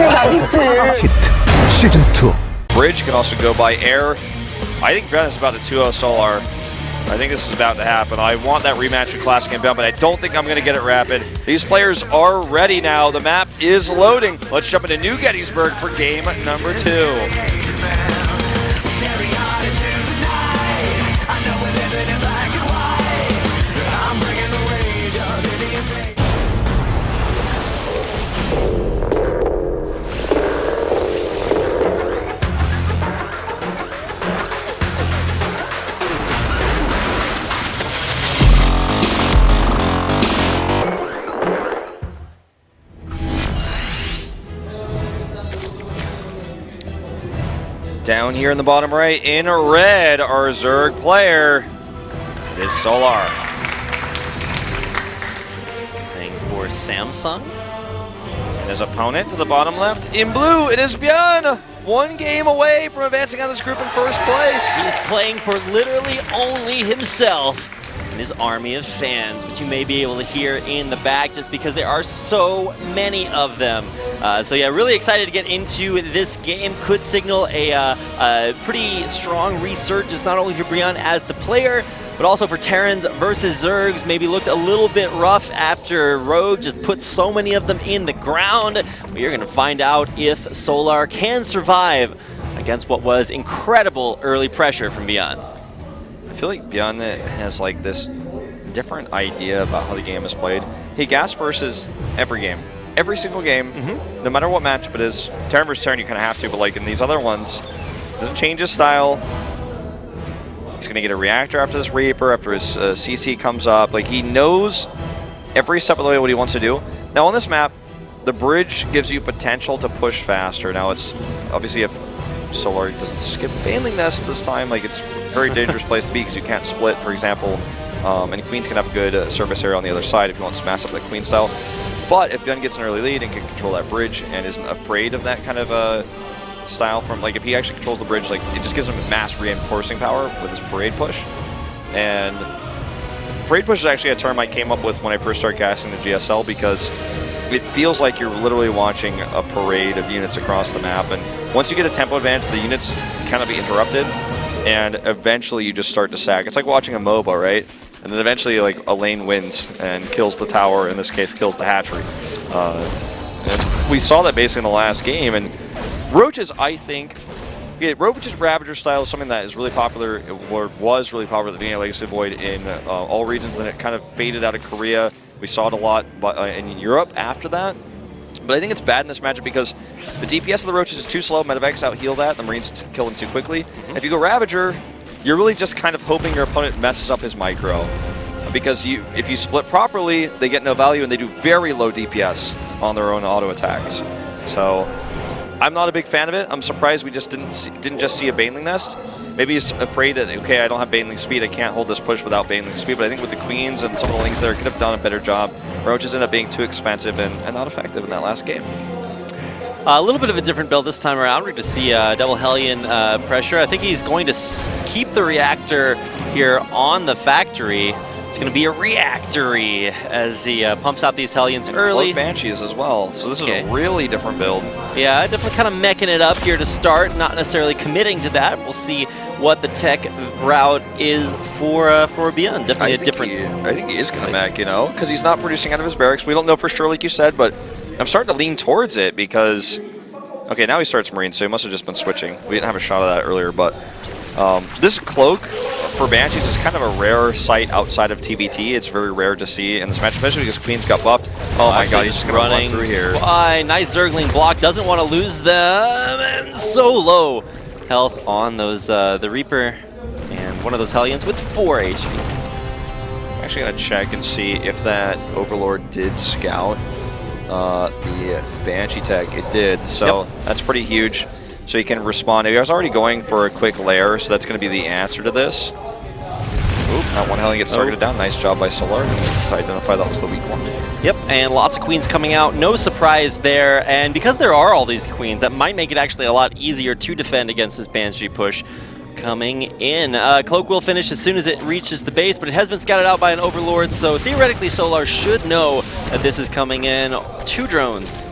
Hit Season 2. Bridge can also go by air. I think ByuN is about to 2-0 Solar. I think this is about to happen. I want that rematch in Classic and ByuN, but I don't think I'm going to get it rapid. These players are ready now. The map is loading. Let's jump into New Gettysburg for game number 2. Down here in the bottom right, in red, our Zerg player is Solar. Playing for Samsung. His opponent to the bottom left, in blue, it is ByuN. 1 game away from advancing on this group in first place. He's playing for literally only himself and his army of fans, which you may be able to hear in the back just because there are so many of them. So yeah, really excited to get into this game. Could signal a pretty strong resurgence, not only for ByuN as the player, but also for Terrans versus Zergs. Maybe looked a little bit rough after Rogue just put so many of them in the ground. But you're going to find out if Solar can survive against what was incredible early pressure from ByuN. I feel like ByuN has like this different idea about how the game is played. He gas versus every game. Every single game, no matter what matchup it is. Terran versus Terran, you kind of have to, but like in these other ones, doesn't change his style. He's going to get a reactor after this Reaper, after his CC comes up. Like, he knows every step of the way what he wants to do. Now, on this map, the bridge gives you potential to push faster. Now, it's obviously if Solar doesn't skip Baneling Nest this time, like, it's a very dangerous place to be because you can't split, for example. And Queens can have a good service area on the other side if you want to smash up the Queen style. But if ByuN gets an early lead and can control that bridge and isn't afraid of that kind of style from, like, if he actually controls the bridge, like, it just gives him mass reinforcing power with his parade push. And parade push is actually a term I came up with when I first started casting the GSL because it feels like you're literally watching a parade of units across the map. And once you get a tempo advantage, the units kind of be interrupted, and eventually you just start to sag. It's like watching a MOBA, right? And then eventually, like, a lane wins and kills the tower, in this case, kills the hatchery. And we saw that basically in the last game, and Roach's, I think, Roach's Ravager style is something that is really popular, or was really popular at the beginning of Legacy Void in all regions, then it kind of faded out of Korea. We saw it a lot in Europe after that. But I think it's bad in this matchup because the DPS of the Roaches is too slow, Medivacs out-heal that, the Marines kill them too quickly. If you go Ravager, you're really just kind of hoping your opponent messes up his micro. Because if you split properly, they get no value and they do very low DPS on their own auto attacks. So I'm not a big fan of it. I'm surprised we just didn't just see a Baneling Nest. Maybe he's afraid that, okay, I don't have Baneling speed, I can't hold this push without Baneling speed, but I think with the Queens and some of the links there, could have done a better job. Roaches ended up being too expensive and not effective in that last game. A little bit of a different build this time around. We're going to see double Hellion pressure. I think he's going to keep the reactor here on the factory. It's going to be a reactory as he pumps out these Hellions early. Banshees as well, so this is a really different build. Yeah, definitely kind of meching it up here to start, not necessarily committing to that. We'll see what the tech route is for ByuN. Definitely a different... I think he is going to mech, you know, because he's not producing out of his barracks. We don't know for sure, like you said, but I'm starting to lean towards it because... Okay, now he starts Marine, so he must have just been switching. We didn't have a shot of that earlier, but this cloak for Banshees is kind of a rare sight outside of TBT. It's very rare to see in this match, especially because Queens got buffed. Oh my god, he's just going to run through here. Nice Zergling block, doesn't want to lose them, and so low health on those the Reaper, and one of those Hellions with 4 HP. I'm actually going to check and see if that Overlord did scout the Banshee tech. It did, so that's pretty huge. So he can respond. He was already going for a quick lair, so that's going to be the answer to this. Oop, that one Hellion gets targeted down. Nice job by Solar to identify that was the weak one. Yep, and lots of Queens coming out. No surprise there, and because there are all these Queens, that might make it actually a lot easier to defend against this Banshee push coming in. Cloak will finish as soon as it reaches the base, but it has been scouted out by an Overlord, so theoretically Solar should know that this is coming in. 2 drones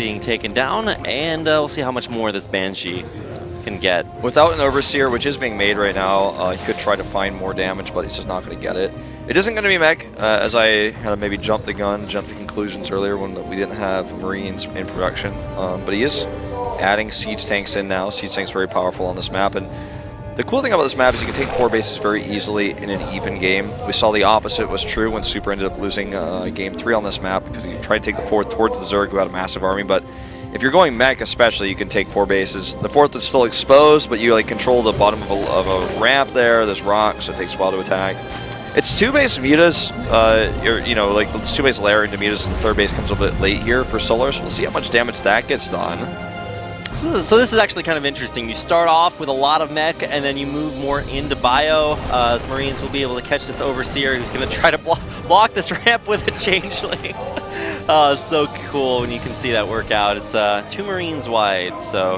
being taken down, and we'll see how much more this Banshee can get. Without an Overseer, which is being made right now, he could try to find more damage, but he's just not going to get it. It isn't going to be mech, as I had maybe jumped the gun, jumped to conclusions earlier when we didn't have Marines in production. But he is adding siege tanks in now. Siege tanks very powerful on this map, and the cool thing about this map is you can take 4 bases very easily in an even game. We saw the opposite was true when Super ended up losing game 3 on this map because he tried to take the 4th towards the Zerg, who had a massive army, but if you're going mech especially, you can take 4 bases. The 4th is still exposed, but you like control the bottom of a ramp there. There's rocks, so it takes a while to attack. It's 2 base mutas, like it's 2 base layer into mutas, and the 3rd base comes a bit late here for Solar, so we'll see how much damage that gets done. So this is actually kind of interesting. You start off with a lot of mech, and then you move more into bio. As Marines will be able to catch this Overseer, who's going to try to block this ramp with a Changeling. So cool when you can see that work out. It's 2 Marines wide, so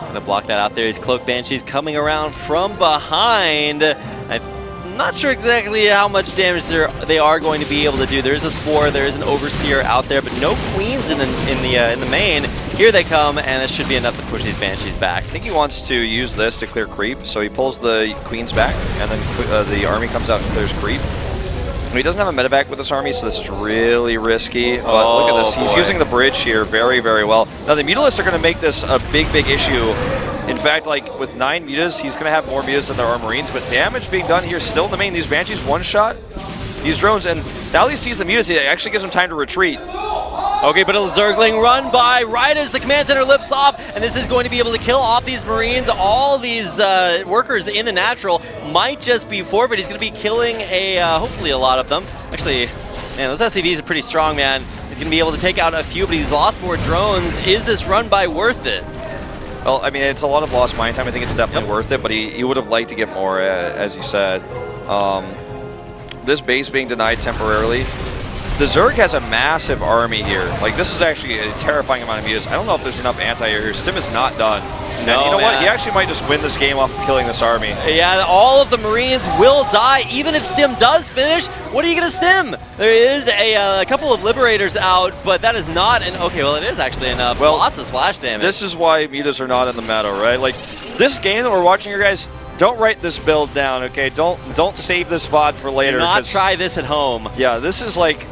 going to block that out there. These Cloak Banshees coming around from behind. I'm not sure exactly how much damage they are going to be able to do. There is a Spore, there is an Overseer out there, but no Queens in the main. Here they come, and this should be enough to push these Banshees back. I think he wants to use this to clear creep, so he pulls the Queens back, and then the army comes out and clears creep. He doesn't have a medevac with this army, so this is really risky. But look at this. He's using the bridge here very, very well. Now, the Mutalisks are going to make this a big, big issue. In fact, like with 9 mutas, he's going to have more mutas than there are Marines, but damage being done here still in the main. These Banshees one-shot these drones, and now he sees the mutas, it actually gives him time to retreat. Okay, but a Zergling run by right as the command center lifts off, and this is going to be able to kill off these Marines. All these workers in the natural might just be forfeit. He's going to be killing hopefully a lot of them. Actually, man, those SCVs are pretty strong, man. He's going to be able to take out a few, but he's lost more drones. Is this run by worth it? Well, I mean, it's a lot of lost mine time. I think it's definitely worth it, but he would have liked to get more, as you said. This base being denied temporarily. The Zerg has a massive army here. Like, this is actually a terrifying amount of mutas. I don't know if there's enough anti-air here. Stim is not done. No, and you know what? He actually might just win this game off of killing this army. Yeah, all of the Marines will die, even if Stim does finish. What are you going to Stim? There is a couple of Liberators out, but that is not an... Okay, well, it is actually enough. Well, lots of splash damage. This is why mutas are not in the meta, right? Like, this game that we're watching here, guys, don't write this build down, okay? Don't save this VOD for later. Do not try this at home. Yeah, this is like...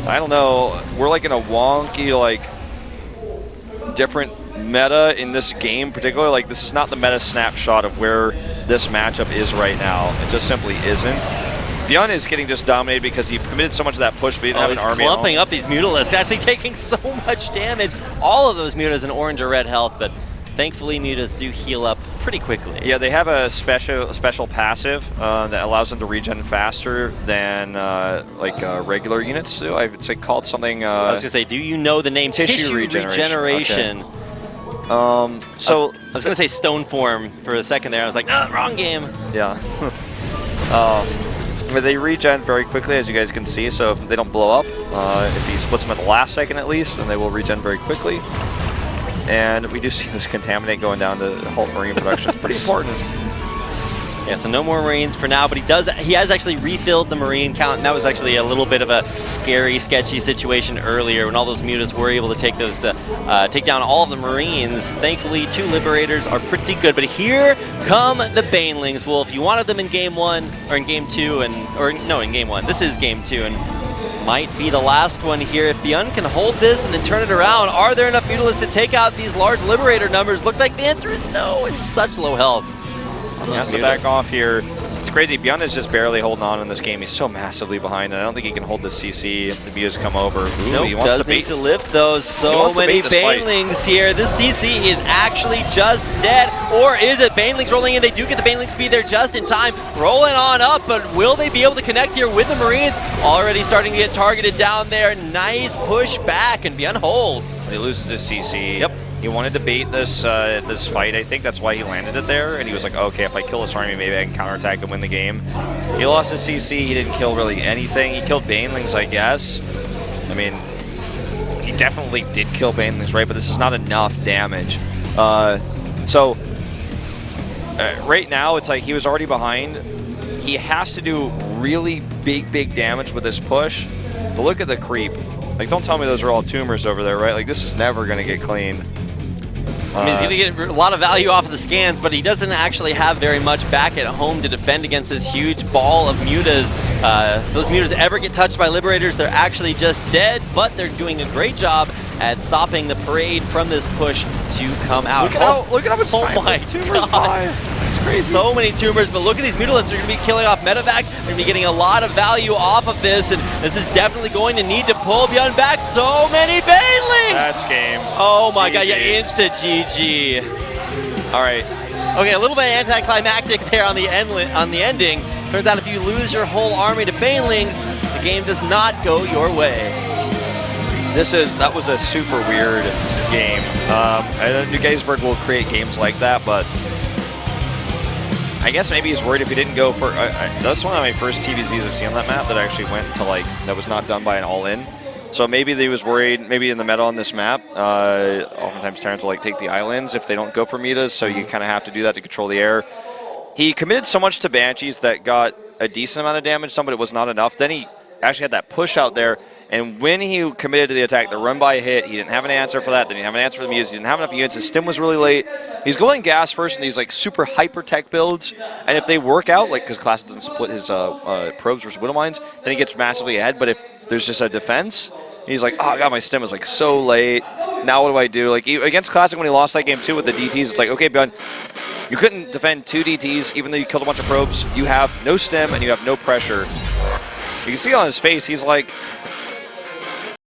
I don't know, we're like in a wonky, like, different meta in this game particularly. Like, this is not the meta snapshot of where this matchup is right now. It just simply isn't. ByuN is getting just dominated because he committed so much of that push, but he didn't have an army. He's clumping up these Mutalisks, actually taking so much damage. All of those mutas in orange or red health, but thankfully mutas do heal up pretty quickly. Yeah, they have a special passive that allows them to regen faster than regular units do. I would say called something... I was going to say, do you know the name? Tissue regeneration. Okay. So I was going to say stone form for a second there. I was like, no, wrong game. Yeah. But they regen very quickly, as you guys can see, so if they don't blow up, if he splits them at the last second at least, then they will regen very quickly. And we do see this Contaminate going down to halt Marine production. It's pretty important. Yeah, so no more Marines for now, but he has actually refilled the Marine count, and that was actually a little bit of a scary, sketchy situation earlier when all those mutas were able to take down all of the Marines. Thankfully, 2 Liberators are pretty good, but here come the Banelings. Well, if you wanted them in Game 1, or in Game 2, in Game 1. This is Game 2, and might be the last one here. If ByuN can hold this and then turn it around, are there enough Mutalisks to take out these large Liberator numbers? Look like the answer is no, it's such low health. He has to back off here. It's crazy. ByuN is just barely holding on in this game. He's so massively behind, and I don't think he can hold this CC if the Mutas come over. Ooh, nope, he wants does to need to lift those. So many Banelings here. This CC is actually just dead. Or is it? Banelings rolling in. They do get the Baneling speed there just in time. Rolling on up, but will they be able to connect here with the Marines? Already starting to get targeted down there. Nice push back, and ByuN holds. He loses his CC. Yep. He wanted to bait this this fight. I think that's why he landed it there. And he was like, okay, if I kill this army, maybe I can counterattack and win the game. He lost his CC. He didn't kill really anything. He killed Banelings, I guess. I mean, he definitely did kill Banelings, right? But this is not enough damage. Right now, it's like he was already behind. He has to do really big damage with this push. But look at the creep. Like, don't tell me those are all tumors over there, right? Like, this is never going to get clean. I mean, he's going to get a lot of value off of the scans, but he doesn't actually have very much back at home to defend against this huge ball of mutas. Those mutas ever get touched by Liberators, they're actually just dead, but they're doing a great job at stopping the parade from this push to come out. Look at how much time my tumors God. by. It's crazy. So many tumors, but look at these Mutalisks. They're going to be killing off medevacs. They're going to be getting a lot of value off of this, and this is definitely going to need to pull ByuN back. So many Banelings! That's game. Oh my GG. God, yeah, instant GG. All right. Okay, a little bit anticlimactic there on the ending. Turns out if you lose your whole army to Banelings, the game does not go your way. That was a super weird game. I know New Gettysburg will create games like that, but I guess maybe he's worried if he didn't go for. That's one of my first TVZs I've seen on that map that actually went to that was not done by an all-in. So maybe he was worried. Maybe in the meta on this map, oftentimes Terrans will take the islands if they don't go for metas. So you kind of have to do that to control the air. He committed so much to Banshees that got a decent amount of damage done, but it was not enough. Then he actually had that push out there. And when he committed to the attack, the run by hit, he didn't have an answer for that. Then he didn't have an answer for the mutas. He didn't have enough units. His stim was really late. He's going gas first in these super hyper tech builds. And if they work out, because Classic doesn't split his probes versus Widow Mines, then he gets massively ahead. But if there's just a defense, he's like, oh God, my stim was so late. Now what do I do? Against Classic when he lost that game too with the DTs, it's like, okay, ByuN, you couldn't defend 2 DTs even though you killed a bunch of probes. You have no stim and you have no pressure. You can see on his face, he's like,